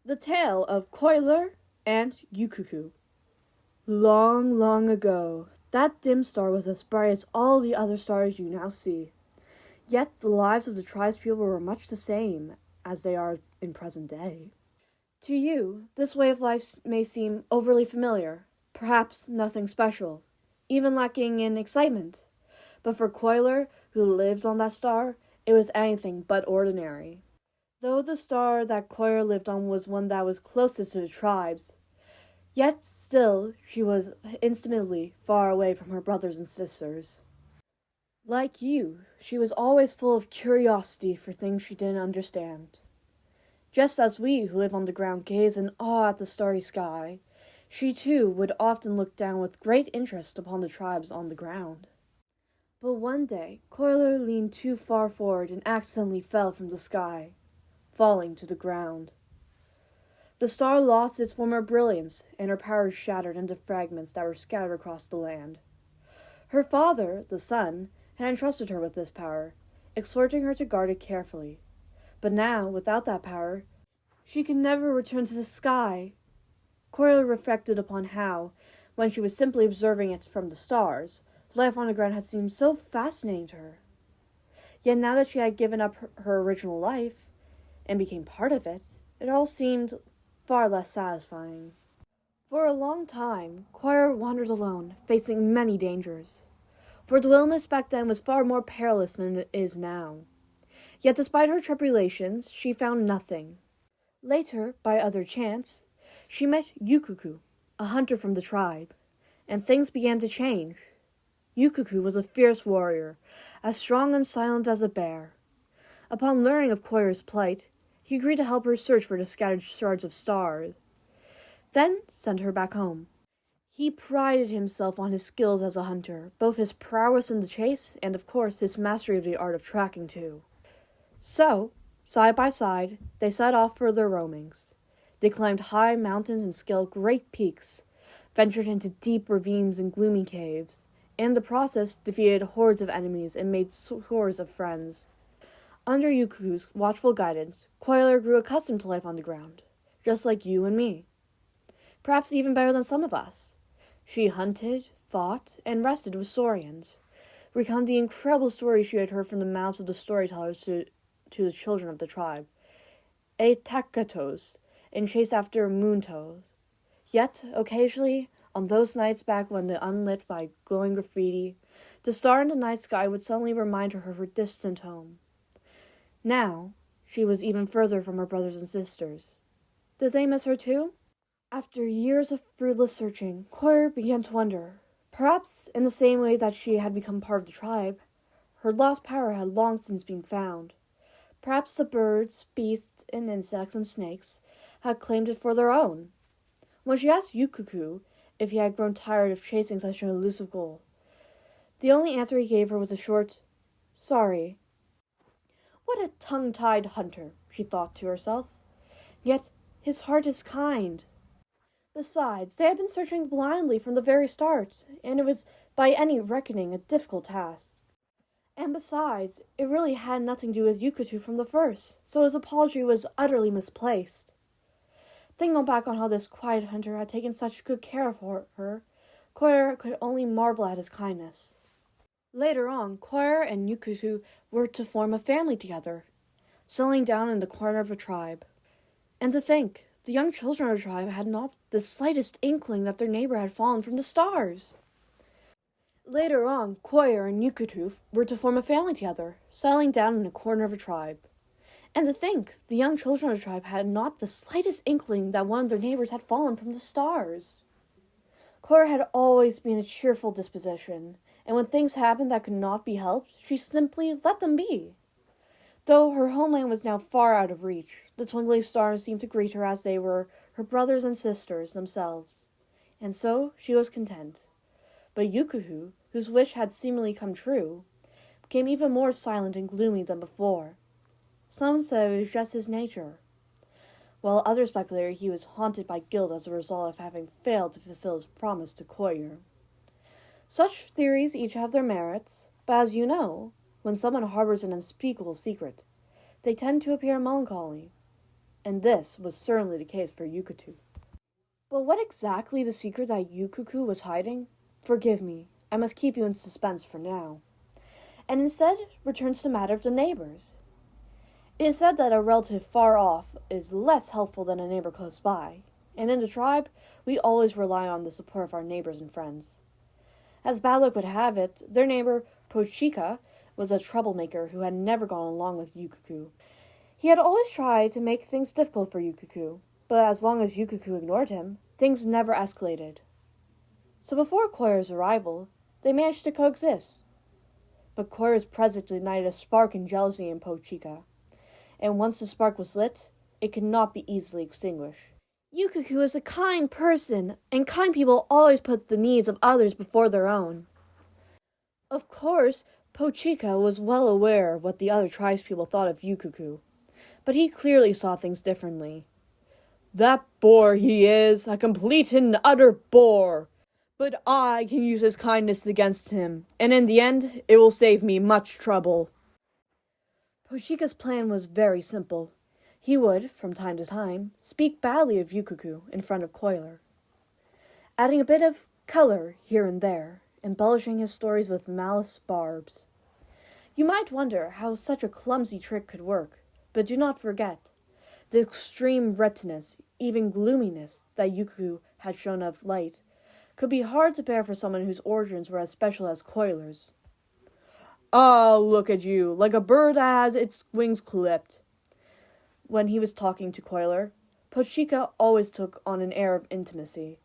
The Tale of Qoyllor and Ukuku. Long, long ago, that dim star was as bright as all the other stars you now see. Yet the lives of the tribespeople were much the same as they are in present day. To you, this way of life may seem overly familiar, perhaps nothing special, even lacking in excitement. But for Qoyllor, who lived on that star, it was anything but ordinary. Though the star that Qoyllor lived on was one that was closest to the tribes, yet still she was intimately far away from her brothers and sisters. Like you, she was always full of curiosity for things she didn't understand. Just as we who live on the ground gaze in awe at the starry sky, she too would often look down with great interest upon the tribes on the ground. But one day, Qoyllor leaned too far forward and accidentally fell from the sky, falling to the ground. The star lost its former brilliance, and her powers shattered into fragments that were scattered across the land. Her father, the sun, had entrusted her with this power, exhorting her to guard it carefully. But now, without that power, she could never return to the sky. Qoyllor reflected upon how, when she was simply observing it from the stars, life on the ground had seemed so fascinating to her. Yet now that she had given up her original life, and became part of it, it all seemed far less satisfying. For a long time, Qoyllor wandered alone, facing many dangers. For the wilderness back then was far more perilous than it is now. Yet despite her tribulations, she found nothing. Later, by other chance, she met Ukuku, a hunter from the tribe, and things began to change. Ukuku was a fierce warrior, as strong and silent as a bear. Upon learning of Qoyllor's plight, he agreed to help her search for the scattered shards of stars, then sent her back home. He prided himself on his skills as a hunter, both his prowess in the chase and, of course, his mastery of the art of tracking too. So, side by side, they set off for their roamings. They climbed high mountains and scaled great peaks, ventured into deep ravines and gloomy caves, and in the process defeated hordes of enemies and made scores of friends. Under Ukuku's watchful guidance, Qoyllor grew accustomed to life on the ground, just like you and me. Perhaps even better than some of us. She hunted, fought, and rested with saurians, recounting the incredible stories she had heard from the mouths of the storytellers to the children of the tribe, Atakatos, and chased after moontoes. Yet, occasionally, on those nights back when the unlit by glowing graffiti, the star in the night sky would suddenly remind her of her distant home. Now, she was even further from her brothers and sisters. Did they miss her too? After years of fruitless searching, Qoyllor began to wonder. Perhaps, in the same way that she had become part of the tribe, her lost power had long since been found. Perhaps the birds, beasts, and insects and snakes had claimed it for their own. When she asked Ukuku if he had grown tired of chasing such an elusive goal, the only answer he gave her was a short, "Sorry." What a tongue-tied hunter, she thought to herself. Yet his heart is kind. Besides, they had been searching blindly from the very start, and it was, by any reckoning, a difficult task. And besides, it really had nothing to do with Ukuku from the first, so his apology was utterly misplaced. Thinking back on how this quiet hunter had taken such good care of her, Qoyllor could only marvel at his kindness. Later on, Qoyllor and Ukuku were to form a family together, settling down in the corner of a tribe. And to think, the young children of the tribe had not the slightest inkling that their neighbor had fallen from the stars. Later on, Qoyllor and Ukuku were to form a family together, settling down in a corner of a tribe. And to think, the young children of the tribe had not the slightest inkling that one of their neighbors had fallen from the stars. Qoyllor had always been a cheerful disposition, and when things happened that could not be helped, she simply let them be. Though her homeland was now far out of reach, the twinkling stars seemed to greet her as they were her brothers and sisters themselves, and so she was content. But Ukuku, whose wish had seemingly come true, became even more silent and gloomy than before. Some said it was just his nature, while others speculated he was haunted by guilt as a result of having failed to fulfill his promise to Qoyllor. Such theories each have their merits, but as you know, when someone harbors an unspeakable secret, they tend to appear melancholy. and this was certainly the case for Yukutu. But what exactly the secret that Ukuku was hiding? Forgive me, I must keep you in suspense for now. And instead returns to the matter of the neighbors. It is said that a relative far off is less helpful than a neighbor close by, and in the tribe, we always rely on the support of our neighbors and friends. As bad luck would have it, their neighbor, Pochika, was a troublemaker who had never gone along with Ukuku. He had always tried to make things difficult for Ukuku, but as long as Ukuku ignored him, things never escalated. So before Qoyllor's arrival, they managed to coexist. But Qoyllor's presence ignited a spark in jealousy in Pochika, and once the spark was lit, it could not be easily extinguished. Ukuku is a kind person, and kind people always put the needs of others before their own. Of course, Pochika was well aware of what the other tribespeople thought of Ukuku, but he clearly saw things differently. That boor he is, a complete and utter boor. But I can use his kindness against him, and in the end, it will save me much trouble. Pochika's plan was very simple. He would, from time to time, speak badly of Ukuku in front of Qoyllor, adding a bit of color here and there, embellishing his stories with malice barbs. You might wonder how such a clumsy trick could work, but do not forget the extreme wretchedness, even gloominess, that Ukuku had shown of late could be hard to bear for someone whose origins were as special as Qoyllor's. Ah, look at you, like a bird that has its wings clipped. When he was talking to Qoyllor, Pochika always took on an air of intimacy.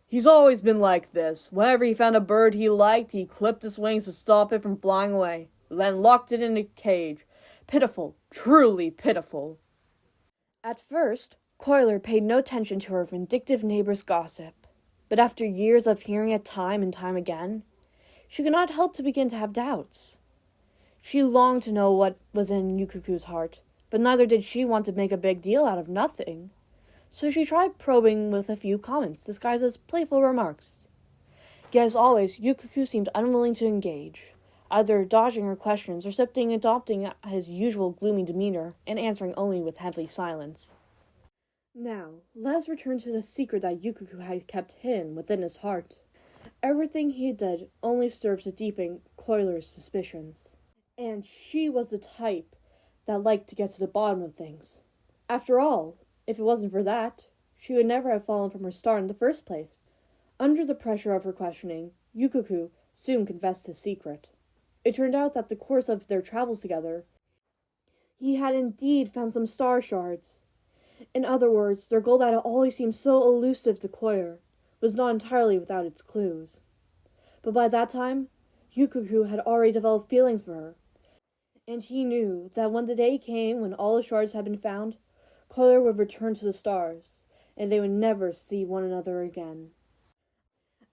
He's always been like this. Whenever he found a bird he liked, he clipped its wings to stop it from flying away, then locked it in a cage. Pitiful, truly pitiful. At first, Qoyllor paid no attention to her vindictive neighbor's gossip, but after years of hearing it time and time again, she could not help to begin to have doubts. She longed to know what was in Ukuku's heart, but neither did she want to make a big deal out of nothing, so she tried probing with a few comments disguised as playful remarks. Yet as always, Ukuku seemed unwilling to engage, either dodging her questions or simply adopting his usual gloomy demeanor and answering only with heavy silence. Now, let us return to the secret that Ukuku had kept hidden within his heart. Everything he did only served to deepen Qoyllor's suspicions, and she was the type that liked to get to the bottom of things. After all, if it wasn't for that, she would never have fallen from her star in the first place. Under the pressure of her questioning, Ukuku soon confessed his secret. It turned out that the course of their travels together, he had indeed found some star shards. In other words, their goal that had always seemed so elusive to Qoyllor was not entirely without its clues. But by that time, Ukuku had already developed feelings for her, and he knew that when the day came when all the shards had been found, Qoyllor would return to the stars, and they would never see one another again.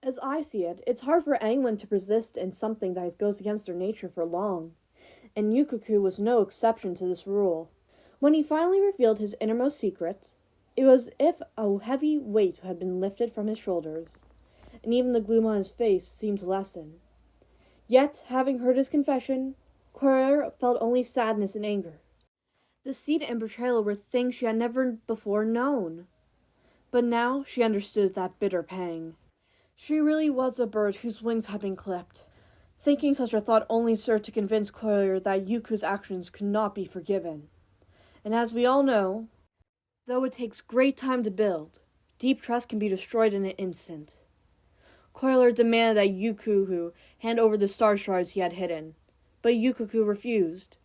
As I see it, it's hard for anyone to persist in something that goes against their nature for long, and Ukuku was no exception to this rule. When he finally revealed his innermost secret, it was as if a heavy weight had been lifted from his shoulders, and even the gloom on his face seemed to lessen. Yet, having heard his confession, Qoyllor felt only sadness and anger. Deceit and betrayal were things she had never before known. But now she understood that bitter pang. She really was a bird whose wings had been clipped. Thinking such a thought only served to convince Qoyllor that Yuku's actions could not be forgiven. And as we all know, though it takes great time to build, deep trust can be destroyed in an instant. Qoyllor demanded that Ukuku hand over the star shards he had hidden, but Ukuku refused.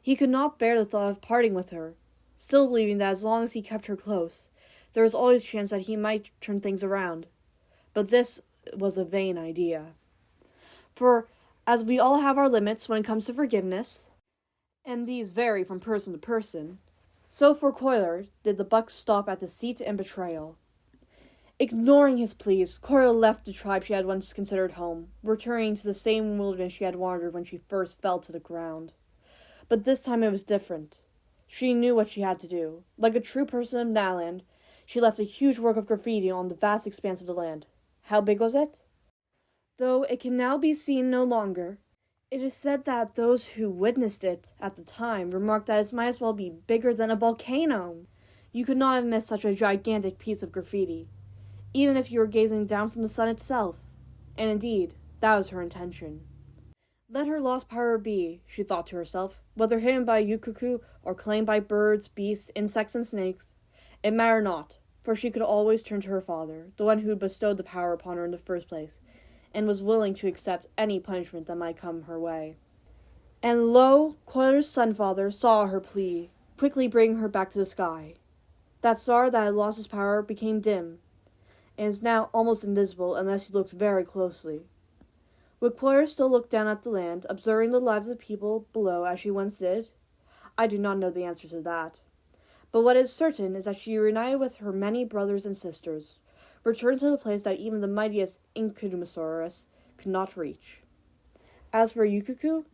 He could not bear the thought of parting with her, still believing that as long as he kept her close, there was always a chance that he might turn things around. But this was a vain idea. For, as we all have our limits when it comes to forgiveness, and these vary from person to person, so for Qoyllor did the buck stop at deceit and betrayal. Ignoring his pleas, Qoyllor left the tribe she had once considered home, returning to the same wilderness she had wandered when she first fell to the ground. But this time it was different. She knew what she had to do. Like a true person of Naland, she left a huge work of graffiti on the vast expanse of the land. How big was it? Though it can now be seen no longer, it is said that those who witnessed it at the time remarked that it might as well be bigger than a volcano. You could not have missed such a gigantic piece of graffiti, even if you were gazing down from the sun itself. And indeed, that was her intention. Let her lost power be, she thought to herself, whether hidden by Ukuku or claimed by birds, beasts, insects, and snakes. It mattered not, for she could always turn to her father, the one who had bestowed the power upon her in the first place, and was willing to accept any punishment that might come her way. And lo, Qoyllor's son-father saw her plea, quickly bringing her back to the sky. That star that had lost its power became dim, and is now almost invisible unless you looked very closely. Would Qoyllor still look down at the land, observing the lives of the people below as she once did? I do not know the answer to that. But what is certain is that she reunited with her many brothers and sisters, returned to the place that even the mightiest Inkudumosaurus could not reach. As for Ukuku,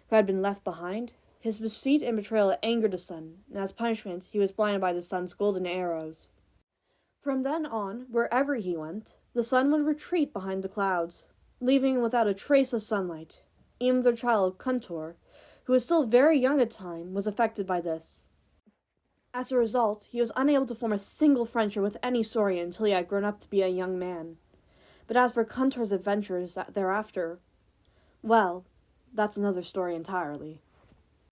who had been left behind, his deceit and betrayal angered the sun, and as punishment he was blinded by the sun's golden arrows. From then on, wherever he went, the sun would retreat behind the clouds, leaving him without a trace of sunlight. Even their child, Qoyllor, who was still very young at the time, was affected by this. As a result, he was unable to form a single friendship with any saurian until he had grown up to be a young man. But as for Qoyllor's adventures thereafter, well, that's another story entirely.